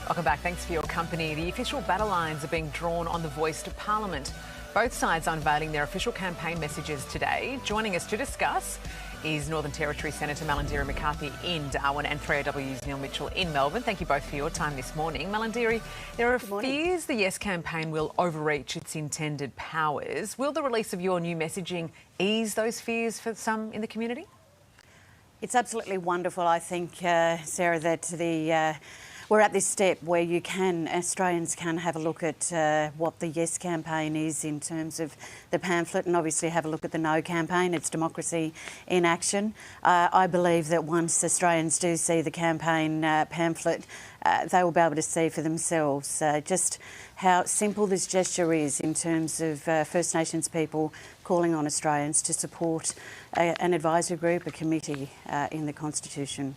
Welcome back. Thanks for your company. The official battle lines are being drawn on the voice to Parliament. Both sides unveiling their official campaign messages today. Joining us to discuss is Northern Territory Senator Malarndirri McCarthy in Darwin and 3AW's Neil Mitchell in Melbourne. Thank you both for your time this morning. Malarndirri, there are fears the Yes campaign will overreach its intended powers. Will the release of your new messaging ease those fears for some in the community? It's absolutely wonderful, I think, Sarah, that we're at this step where Australians can have a look at what the Yes campaign is in terms of the pamphlet, and obviously have a look at the No campaign. It's democracy in action. I believe that once Australians do see the campaign pamphlet, they will be able to see for themselves just how simple this gesture is in terms of First Nations people calling on Australians to support an advisory group, a committee in the Constitution.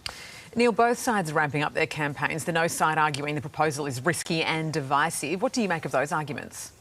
Neil, both sides are ramping up their campaigns. The No side arguing the proposal is risky and divisive. What do you make of those arguments?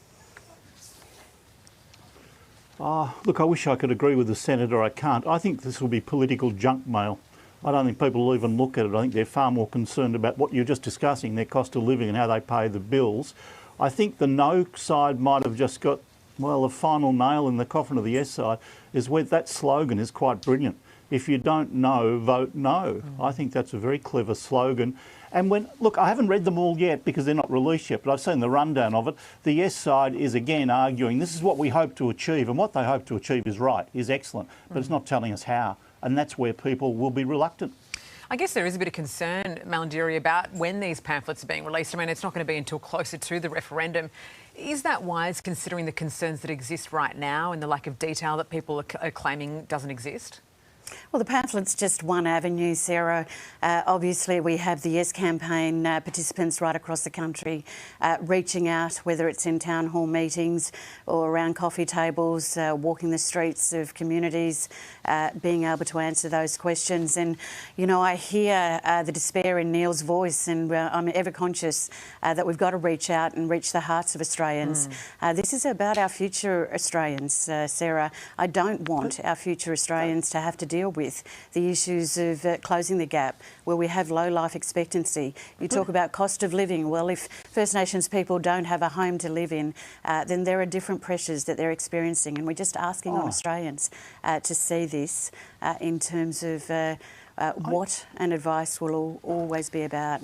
Look, I wish I could agree with the Senator. I can't. I think this will be political junk mail. I don't think people will even look at it. I think they're far more concerned about what you're just discussing, their cost of living and how they pay the bills. I think the No side might have just got, well, the final nail in the coffin of the Yes side is where that slogan is quite brilliant. If you don't know, vote no. I think that's a very clever slogan. And look, I haven't read them all yet because they're not released yet, but I've seen the rundown of it. The Yes side is again arguing this is what we hope to achieve, and what they hope to achieve is right, is excellent, but it's not telling us how. And that's where people will be reluctant. I guess there is a bit of concern, Malarndirri, about when these pamphlets are being released. I mean, it's not going to be until closer to the referendum. Is that wise, considering the concerns that exist right now and the lack of detail that people are claiming doesn't exist? Well, the pamphlet's just one avenue, Sarah. Obviously, we have the Yes campaign participants right across the country reaching out, whether it's in town hall meetings or around coffee tables, walking the streets of communities, being able to answer those questions. And, you know, I hear the despair in Neil's voice, and I'm ever conscious that we've got to reach out and reach the hearts of Australians. This is about our future Australians, Sarah. I don't want our future Australians to have to deal with the issues of closing the gap where we have low life expectancy. You talk about cost of living. Well, if First Nations people don't have a home to live in, then there are different pressures that they're experiencing, and we're just asking on Australians to see this in terms of what an advice will always be about.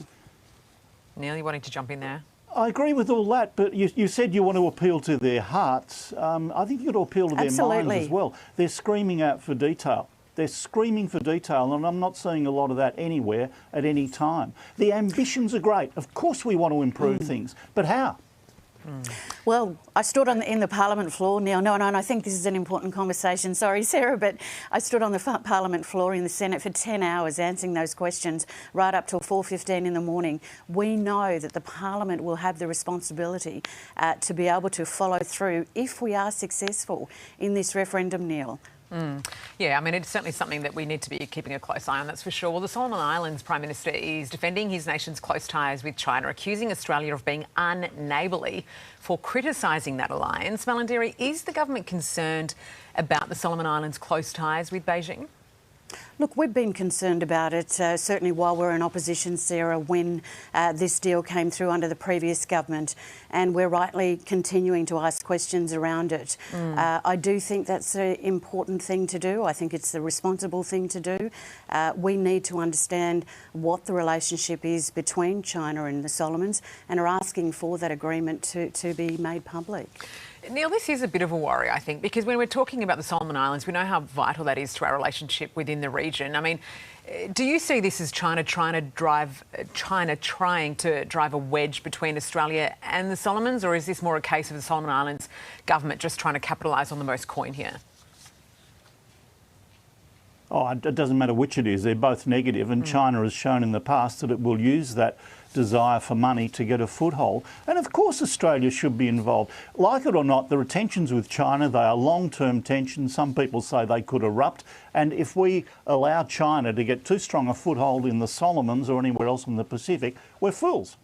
Neil, you wanting to jump in there? I agree with all that, but you said you want to appeal to their hearts. I think you've got to appeal to their minds as well. They're screaming out for detail. They're screaming for detail, and I'm not seeing a lot of that anywhere at any time. The ambitions are great. Of course we want to improve things, but how? Well, I stood in the Parliament floor, Neil. No, and I think this is an important conversation. Sorry, Sarah, but I stood on the Parliament floor in the Senate for 10 hours answering those questions right up till 4:15 in the morning. We know that the Parliament will have the responsibility to be able to follow through if we are successful in this referendum, Neil. Yeah, I mean, it's certainly something that we need to be keeping a close eye on, that's for sure. Well, the Solomon Islands Prime Minister is defending his nation's close ties with China, accusing Australia of being unneighbourly for criticising that alliance. Malarndirri, is the government concerned about the Solomon Islands' close ties with Beijing? Look, we've been concerned about it, certainly while we're in opposition, Sarah, when this deal came through under the previous government, and we're rightly continuing to ask questions around it. I do think that's an important thing to do. I think it's the responsible thing to do. We need to understand what the relationship is between China and the Solomons, and are asking for that agreement to be made public. Neil, this is a bit of a worry, I think, because when we're talking about the Solomon Islands, we know how vital that is to our relationship within the region. I mean, do you see this as China trying to drive a wedge between Australia and the Solomons, or is this more a case of the Solomon Islands government just trying to capitalise on the most coin here? It doesn't matter which it is. They're both negative, and China has shown in the past that it will use that desire for money to get a foothold. And of course Australia should be involved. Like it or not, there are tensions with China. They are long-term tensions. Some people say they could erupt. And if we allow China to get too strong a foothold in the Solomons or anywhere else in the Pacific, we're fools.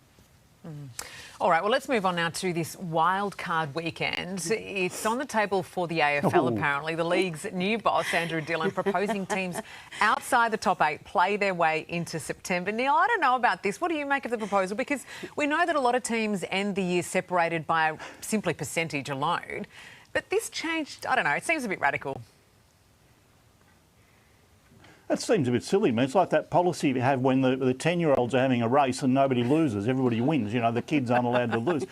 All right, well, let's move on now to this wild card weekend. It's on the table for the AFL, apparently. The league's new boss, Andrew Dillon, proposing teams outside the top 8 play their way into September. Neil, I don't know about this. What do you make of the proposal? Because we know that a lot of teams end the year separated by simply percentage alone. But this changed, I don't know, it seems a bit radical. That seems a bit silly, man. It's like that policy you have when the 10-year-olds are having a race and nobody loses, everybody wins. You know, the kids aren't allowed to lose.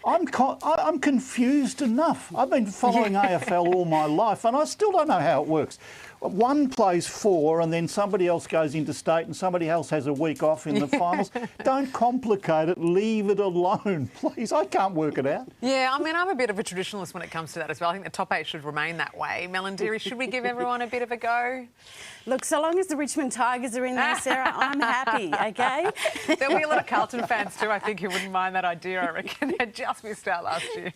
I'm confused enough. I've been following AFL all my life and I still don't know how it works. One plays 4 and then somebody else goes interstate and somebody else has a week off in the finals. Don't complicate it. Leave it alone, please. I can't work it out. Yeah, I mean, I'm a bit of a traditionalist when it comes to that as well. I think the top 8 should remain that way. Melandiri, should we give everyone a bit of a go? Look, so long as the Richmond Tigers are in there, Sarah, I'm happy, OK? There'll be a lot of Carlton fans too, I think, who wouldn't mind that idea, I reckon. They just missed out last year.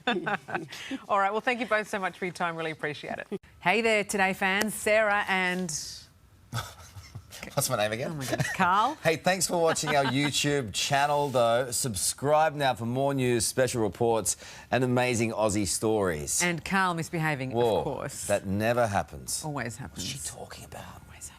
All right, well, thank you both so much for your time. Really appreciate it. Hey there, Today fans. Sarah and... What's my name again? Oh, my goodness. Carl. Hey, thanks for watching our YouTube channel, though. Subscribe now for more news, special reports and amazing Aussie stories. And Carl misbehaving, Whoa, of course. That never happens. Always happens. What's she talking about? Always happens.